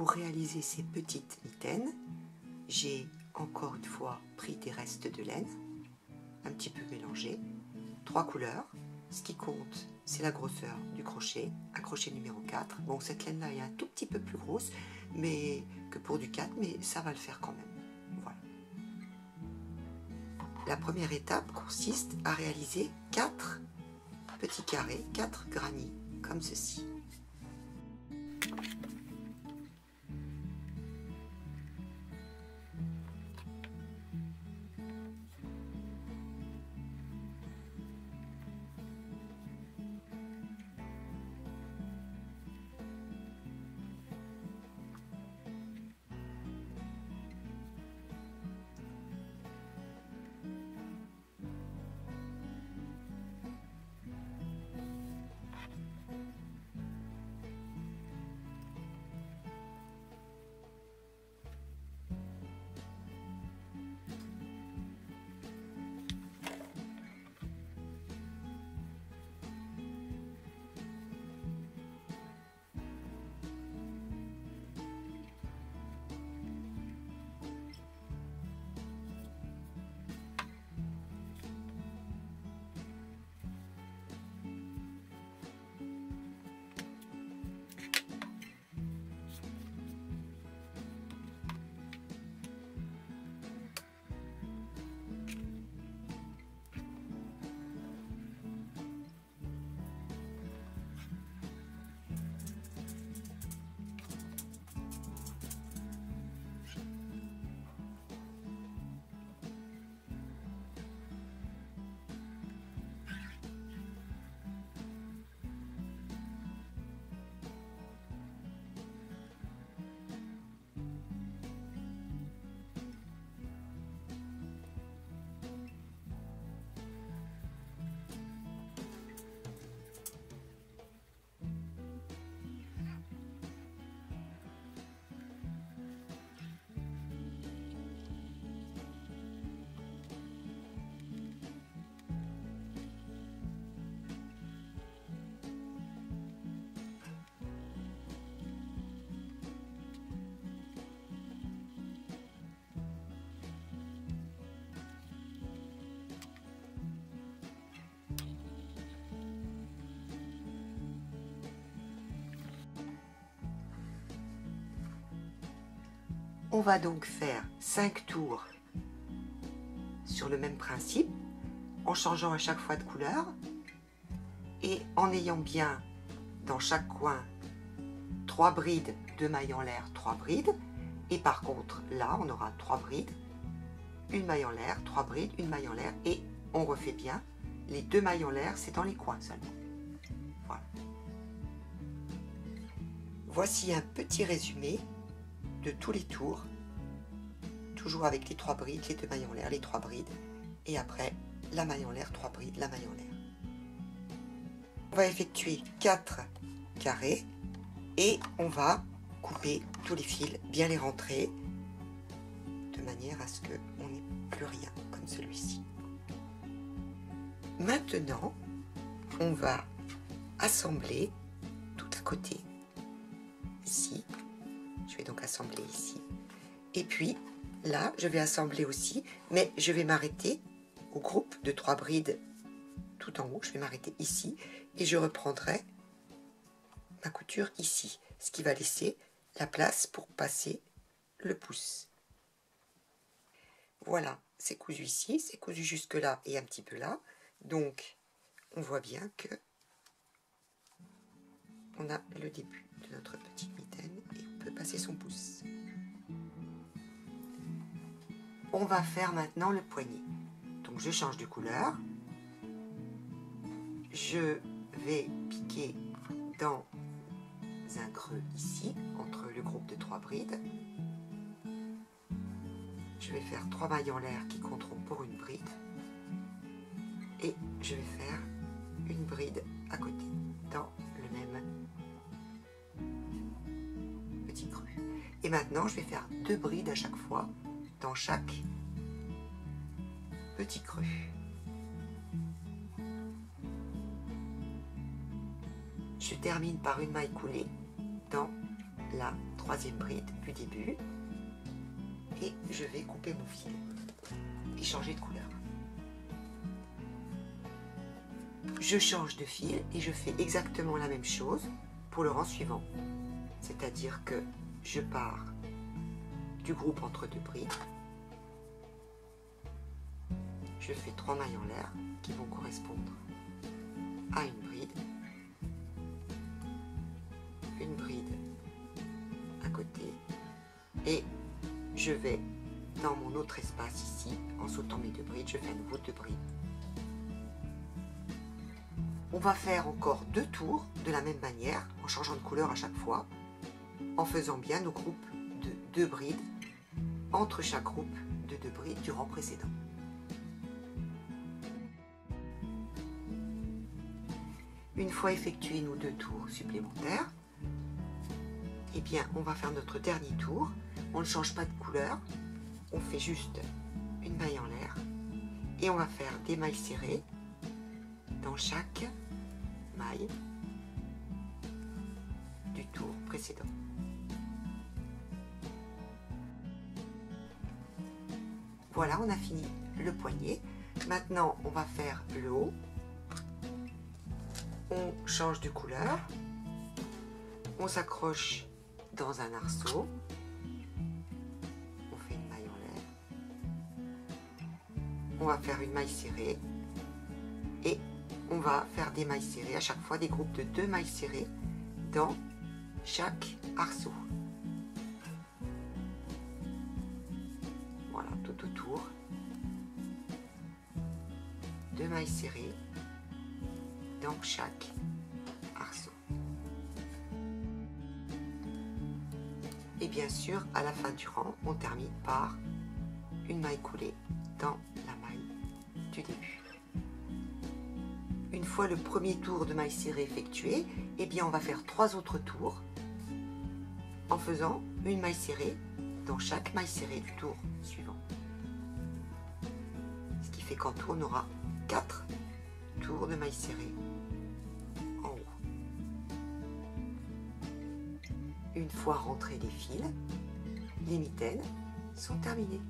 pour réaliser ces petites mitaines, j'ai encore une fois pris des restes de laine, un petit peu mélangés, 3 couleurs. Ce qui compte, c'est la grosseur du crochet, un crochet numéro 4. Bon, cette laine-là est un tout petit peu plus grosse que pour du 4, mais ça va le faire quand même. Voilà. La première étape consiste à réaliser 4 petits carrés, 4 granits, comme ceci. On va donc faire 5 tours sur le même principe, en changeant à chaque fois de couleur et en ayant bien dans chaque coin 3 brides, 2 mailles en l'air, 3 brides. Et par contre, là, on aura 3 brides, une maille en l'air, 3 brides, une maille en l'air. Et on refait bien, les 2 mailles en l'air, c'est dans les coins seulement. Voilà. Voici un petit résumé de tous les tours, toujours avec les 3 brides, les 2 mailles en l'air, les 3 brides, et après la maille en l'air, 3 brides, la maille en l'air. On va effectuer 4 carrés et on va couper tous les fils, bien les rentrer, de manière à ce qu'on n'ait plus rien comme celui-ci. Maintenant, on va assembler tout à côté, ici. Je vais donc assembler ici. Et puis, là, je vais assembler aussi, mais je vais m'arrêter au groupe de 3 brides tout en haut. Je vais m'arrêter ici et je reprendrai ma couture ici, ce qui va laisser la place pour passer le pouce. Voilà, c'est cousu ici, c'est cousu jusque là et un petit peu là. Donc, on voit bien que on a le début de notre petite mitaine et on peut passer son pouce. On va faire maintenant le poignet. Donc je change de couleur. Je vais piquer dans un creux ici, entre le groupe de 3 brides. Je vais faire 3 mailles en l'air qui compteront pour une bride. Et je vais faire une bride à côté, dans le même petit creux. Et maintenant, je vais faire 2 brides à chaque fois, dans chaque petit creux. Je termine par une maille coulée dans la troisième bride du début et je vais couper mon fil et changer de couleur. Je change de fil et je fais exactement la même chose pour le rang suivant. C'est-à-dire que je pars du groupe entre deux brides. Je fais 3 mailles en l'air qui vont correspondre à une bride à côté et je vais dans mon autre espace ici, en sautant mes 2 brides, je fais à nouveau 2 brides. On va faire encore 2 tours de la même manière, en changeant de couleur à chaque fois, en faisant bien nos groupes de 2 brides entre chaque groupe de 2 brides du rang précédent. Une fois effectués nos 2 tours supplémentaires, eh bien, on va faire notre dernier tour. On ne change pas de couleur, on fait juste une maille en l'air et on va faire des mailles serrées dans chaque maille du tour précédent. Voilà, on a fini le poignet. Maintenant, on va faire le haut. On change de couleur. On s'accroche dans un arceau. On fait une maille en l'air. On va faire une maille serrée. Et on va faire des mailles serrées, à chaque fois des groupes de 2 mailles serrées dans chaque arceau. Voilà, tout autour. 2 mailles serrées dans chaque arceau. Et bien sûr, à la fin du rang, on termine par une maille coulée dans la maille du début. Une fois le premier tour de maille serrée effectué, eh bien on va faire 3 autres tours en faisant une maille serrée dans chaque maille serrée du tour suivant. Ce qui fait qu'en tout, on aura 4 tours de maille serrée en haut. Une fois rentrés les fils, les mitaines sont terminées.